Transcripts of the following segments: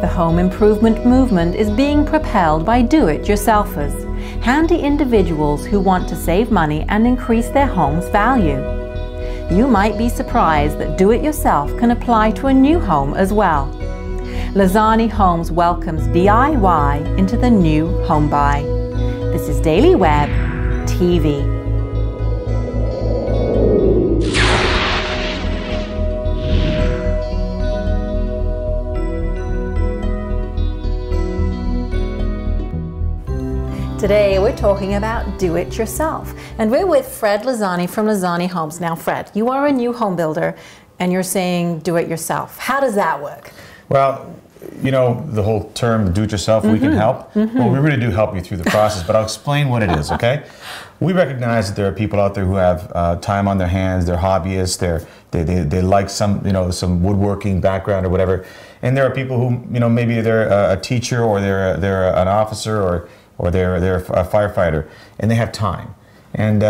The home improvement movement is being propelled by do-it-yourselfers, handy individuals who want to save money and increase their home's value. You might be surprised that do-it-yourself can apply to a new home as well. Losani Homes welcomes DIY into the new home buy. This is Daily Web TV. Today we're talking about do-it-yourself, and we're with Fred Losani from Losani Homes. Now Fred, you are a new home builder and you're saying do-it-yourself. How does that work? Well, you know, the whole term do-it-yourself, we can help. Well, we really do help you through the process, but I'll explain what it is, okay? We recognize that there are people out there who have time on their hands, they're hobbyists, they like some woodworking background or whatever, and there are people who, maybe they're a teacher or they're an officer or they're a firefighter, and they have time. And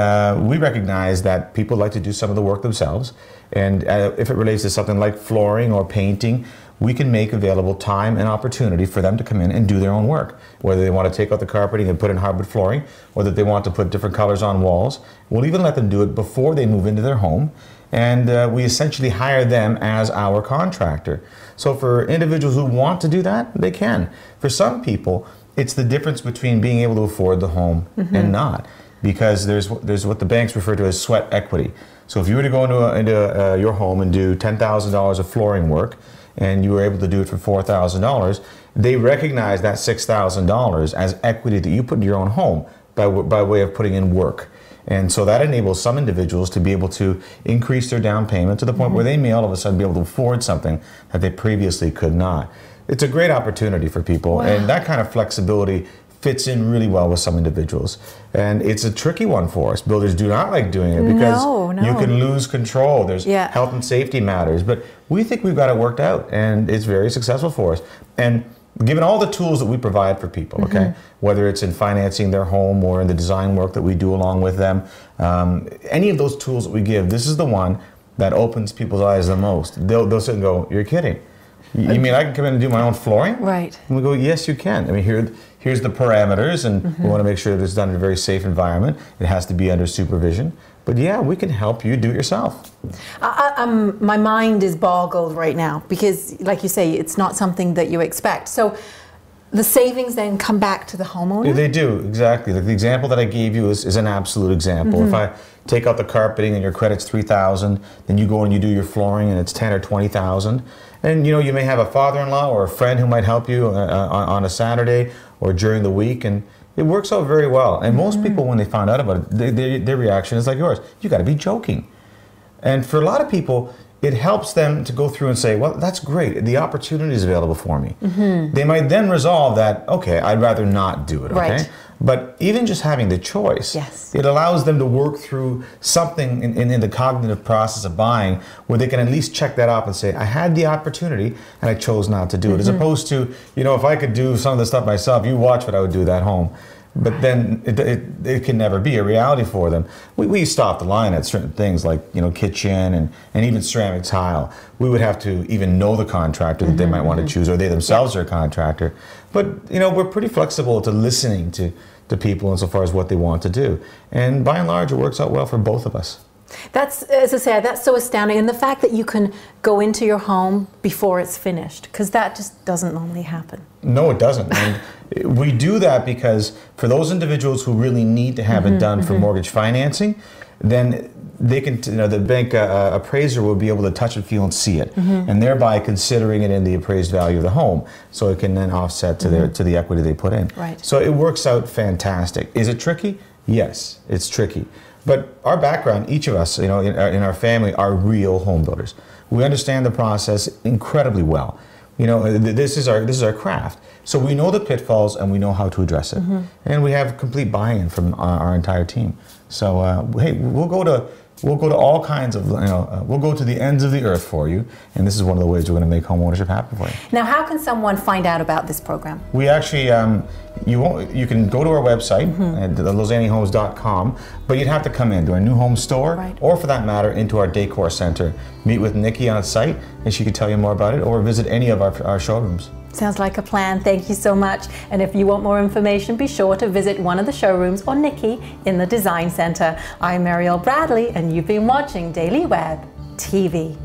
we recognize that people like to do some of the work themselves, and if it relates to something like flooring or painting, we can make available time and opportunity for them to come in and do their own work. Whether they want to take out the carpeting and put in hardwood flooring, or that they want to put different colors on walls, we'll even let them do it before they move into their home, and we essentially hire them as our contractor. So for individuals who want to do that, they can. For some people, it's the difference between being able to afford the home and not, because there's what the banks refer to as sweat equity. So if you were to go into your home and do $10,000 of flooring work, and you were able to do it for $4,000, they recognize that $6,000 as equity that you put in your own home by way of putting in work. And so that enables some individuals to be able to increase their down payment to the point where they may all of a sudden be able to afford something that they previously could not. It's a great opportunity for people, and that kind of flexibility fits in really well with some individuals. And it's a tricky one for us. Builders do not like doing it because you can lose control. There's health and safety matters. But we think we've got it worked out, and it's very successful for us. And given all the tools that we provide for people, okay, whether it's in financing their home or in the design work that we do along with them, any of those tools that we give, this is the one that opens people's eyes the most. They'll sit and go, "You're kidding. You mean I can come in and do my own flooring?" Right. And we go, "Yes, you can. I mean, here's the parameters, and we want to make sure that it's done in a very safe environment. It has to be under supervision. But yeah, we can help you do it yourself." My mind is boggled right now because, like you say, it's not something that you expect. So the savings then come back to the homeowner? They do, exactly. Like the example that I gave you is an absolute example. If I take out the carpeting and your credit's $3,000, then you go and you do your flooring and it's $10,000 or $20,000. And you may have a father-in-law or a friend who might help you on a Saturday or during the week, and it works out very well. And most people, when they find out about it, their reaction is like yours. "You got to be joking." And for a lot of people, it helps them to go through and say, "Well, that's great. The opportunity is available for me." They might then resolve that, "Okay, I'd rather not do it." Okay. Right. But even just having the choice, it allows them to work through something in the cognitive process of buying where they can at least check that off and say, "I had the opportunity and I chose not to do it." As opposed to, if I could do some of the stuff myself, you watch what I would do at home. But then it can never be a reality for them. We stop the line at certain things like kitchen and even ceramic tile. We would have to even know the contractor that they might want to choose, or they themselves are a contractor. But we're pretty flexible to listening to people insofar as what they want to do. And by and large, it works out well for both of us. That's, as I say, that's so astounding. And the fact that you can go into your home before it's finished, because that just doesn't normally happen. No, it doesn't. And we do that because for those individuals who really need to have it done for mortgage financing, then they can, the bank appraiser will be able to touch and feel and see it, and thereby considering it in the appraised value of the home, so it can then offset to the equity they put in. Right. So it works out fantastic. Is it tricky? Yes, it's tricky. But our background, each of us, in our family, are real home builders. We understand the process incredibly well. This is our craft. So we know the pitfalls and we know how to address it. And we have complete buy-in from our entire team. So hey, we'll go to We'll go to all kinds of, we'll go to the ends of the earth for you, and this is one of the ways we're going to make homeownership happen for you. Now, how can someone find out about this program? We actually, you can go to our website at losanihomes.com, but you'd have to come into our new home store, or for that matter, into our Decor Center. Meet with Nikki on site, and she can tell you more about it, or visit any of our showrooms. Sounds like a plan. Thank you so much. And if you want more information, be sure to visit one of the showrooms or Nikki in the Design Center. I'm Mariel Bradley, and you've been watching Daily Web TV.